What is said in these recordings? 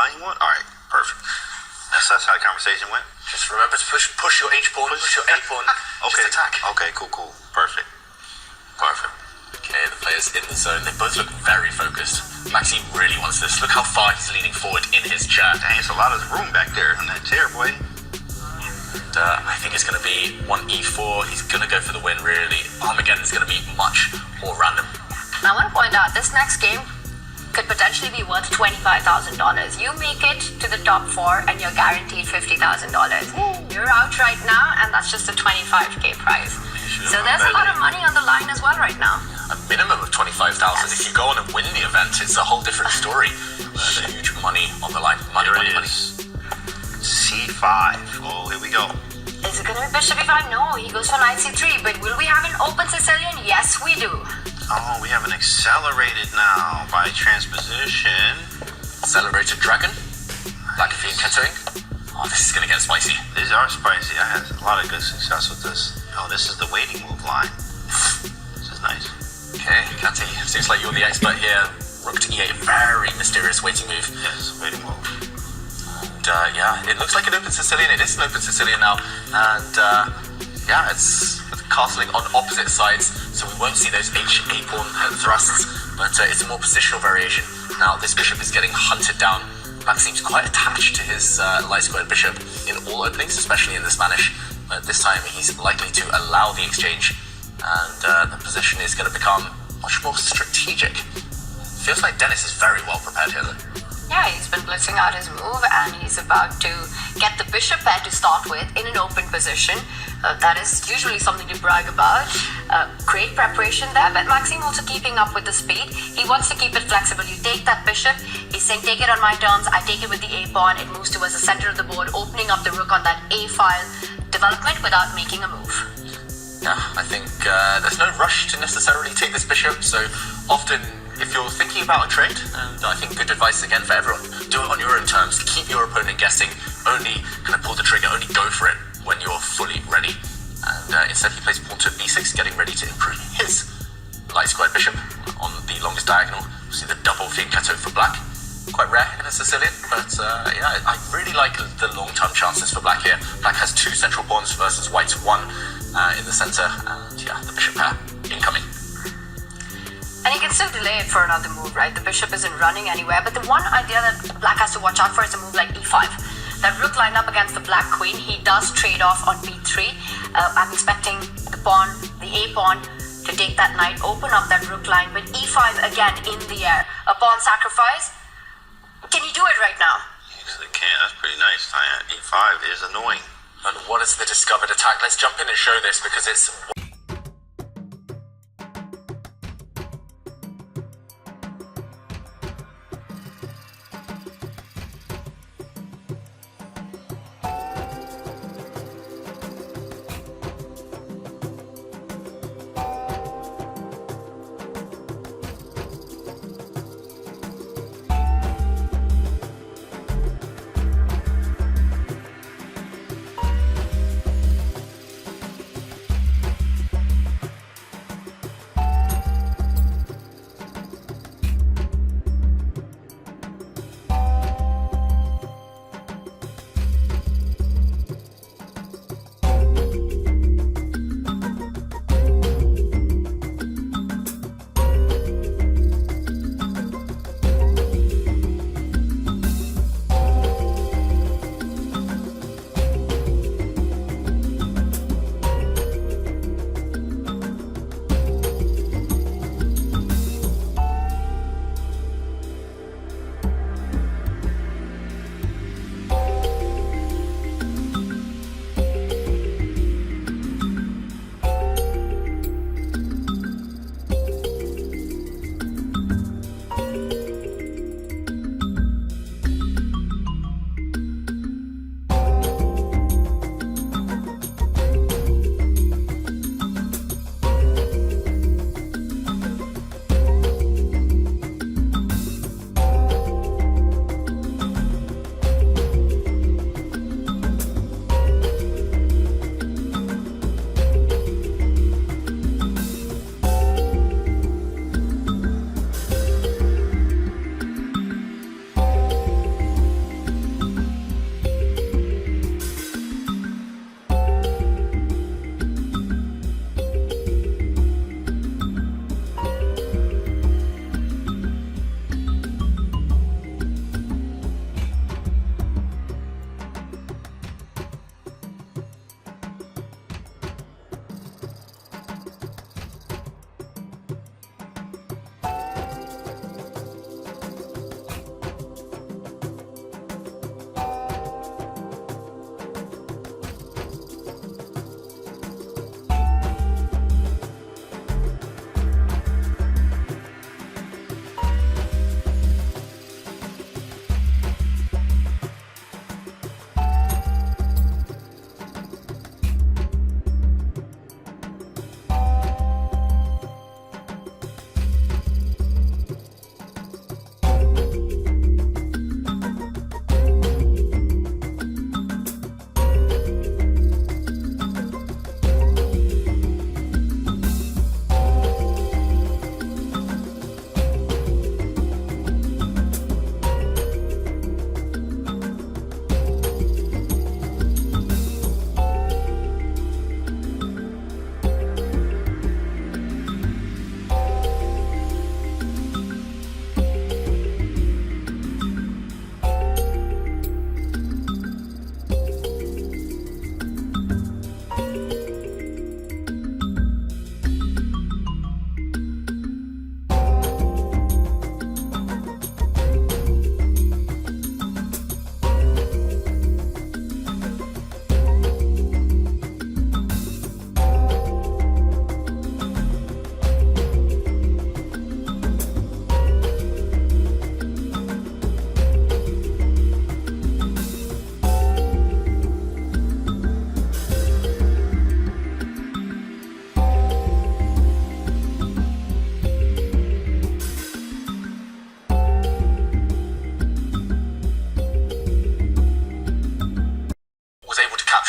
line you want? All right, perfect. That's how the conversation went. Just remember to push your H pawn, push your A pawn. Okay. Just attack. Okay, cool. Perfect. Okay, the players in the zone, they both look very focused. Maxime really wants this. Look how far he's leaning forward in his chair. Dang, it's a lot of room back there on that chair, boy. And I think it's going to be 1e4. He's going to go for the win, really. Armageddon's going to be much more random. I want to point out, this next game could potentially be worth $25,000. You make it to the top 4 and you're guaranteed $50,000. You're out right now, and that's just a 25k prize. So there's a lot of money on the line as well right now. A minimum of 25,000. Yes. If you go on and win the event, it's a whole different story. There's huge money on the line. Money. C5. Oh, here we go. Is it going to be bishop e5? No, he goes for knight c3. But will we have an open Sicilian? Yes, we do. Oh, we have an accelerated now by transposition. Accelerated dragon. Black Fiend Kettering. Oh, this is going to get spicy. These are spicy. I had a lot of good success with this. Oh, this is the waiting move line. This is nice. Okay, Kati, seems like you're the expert here. Rook to e8, very mysterious waiting move. Yes, waiting move. And yeah, it looks like an open Sicilian. It is an open Sicilian now. And yeah, it's castling on opposite sides, so we won't see those A pawn thrusts, but it's a more positional variation. Now, this bishop is getting hunted down. Maxime's quite attached to his light squared bishop in all openings, especially in the Spanish. But this time, he's likely to allow the exchange, and the position is going to become much more strategic. Feels like Denis is very well prepared here, though. Yeah, he's been blitzing out his move, and he's about to get the bishop pair to start with in an open position. That is usually something to brag about. Great preparation there, but Maxime also keeping up with the speed. He wants to keep it flexible. You take that bishop, he's saying take it on my terms, I take it with the A pawn, it moves towards the center of the board, opening up the rook on that A file development without making a move. Yeah, I think there's no rush to necessarily take this bishop, so often if you're thinking about a trade, and I think good advice again for everyone, do it on your own terms, keep your opponent guessing, only kind of pull the trigger, only go for it when you're fully ready. And instead he plays pawn to b6, getting ready to improve his light squared bishop on the longest diagonal. You see the double fianchetto for black. Quite rare in a Sicilian, but yeah, I really like the long-term chances for black here. Black has 2 central pawns versus white's 1 in the center, and yeah, the bishop pair incoming. And he can still delay it for another move, right? The bishop isn't running anywhere, but the one idea that black has to watch out for is a move like e5. That rook lined up against the black queen, he does trade off on b3. I'm expecting the pawn, the A pawn, to take that knight, open up that rook line, but e5 again in the air. A pawn sacrifice. Can you do it right now? Yes, it can. That's pretty nice. E5 is annoying. And what is the discovered attack? Let's jump in and show this because it's...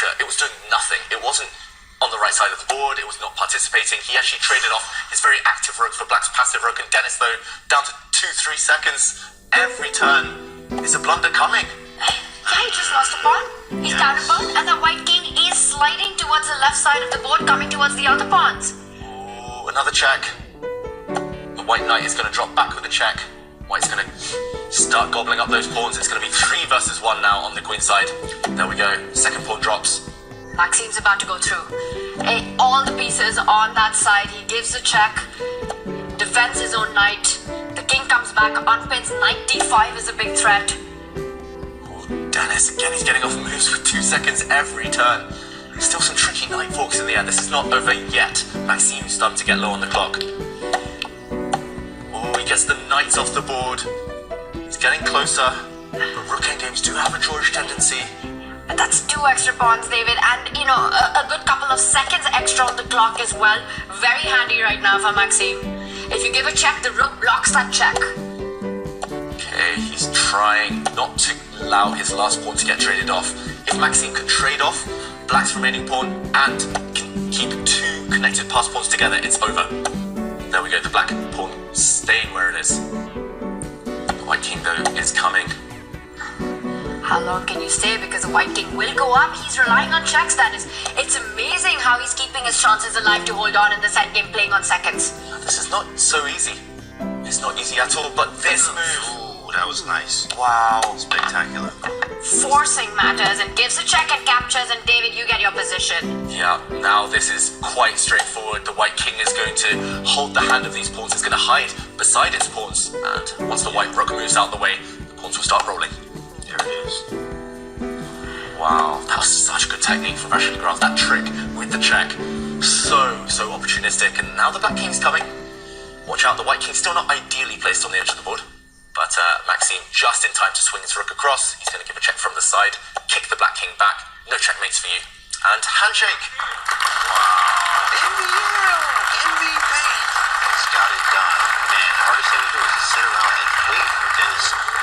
capture, it was doing nothing. It wasn't on the right side of the board, it was not participating. He actually traded off his very active rook for black's passive rook, and Denis, though, down to 2-3 seconds. Every turn is a blunder coming. Yeah, he just lost a pawn. He's down a pawn, and the white king is sliding towards the left side of the board, coming towards the other pawns. Ooh, another check. The white knight is going to drop back with a check. White's going to start gobbling up those pawns. It's going to be 3 versus 1 now on the queen side. There we go. Second pawn drops. Maxime's about to go through. All the pieces on that side. He gives a check, defends his own knight. The king comes back, unpins. Knight d5 is a big threat. Denis, again, he's getting off moves with 2 seconds every turn. Still some tricky knight forks in the air. This is not over yet. Maxime's starting to get low on the clock. Oh, he gets the knights off the board. He's getting closer. But rook endgames do have a drawish tendency. That's 2 extra pawns, David, and a good couple of seconds extra on the clock as well. Very handy right now for Maxime. If you give a check, the rook blocks that check. Okay, he's trying not to allow his last pawn to get traded off. If Maxime can trade off black's remaining pawn and can keep 2 connected pass pawns together, it's over. There we go, the black pawn staying where it is. The white king, though, is coming. How long can you stay? Because the white king will go up. He's relying on checks, that is. It's amazing how he's keeping his chances alive to hold on in this endgame, playing on seconds. This is not so easy. It's not easy at all, but this move... Ooh, that was nice. Wow. Spectacular. Forcing matters and gives a check and captures, and David, you get your position. Yeah, now this is quite straightforward. The white king is going to hold the hand of these pawns. It's going to hide beside its pawns. And once the white rook moves out of the way, the pawns will start rolling. There it is. Wow, that was such good technique from Vachiier-Lagrave. That trick with the check. So opportunistic. And now the black king's coming. Watch out, the white king's still not ideally placed on the edge of the board. But Maxime just in time to swing his rook across. He's going to give a check from the side, kick the black king back. No checkmates for you. And handshake. Wow. In the air. MVP. He's got it done. Man, the hardest thing to do is to sit around and wait for Denis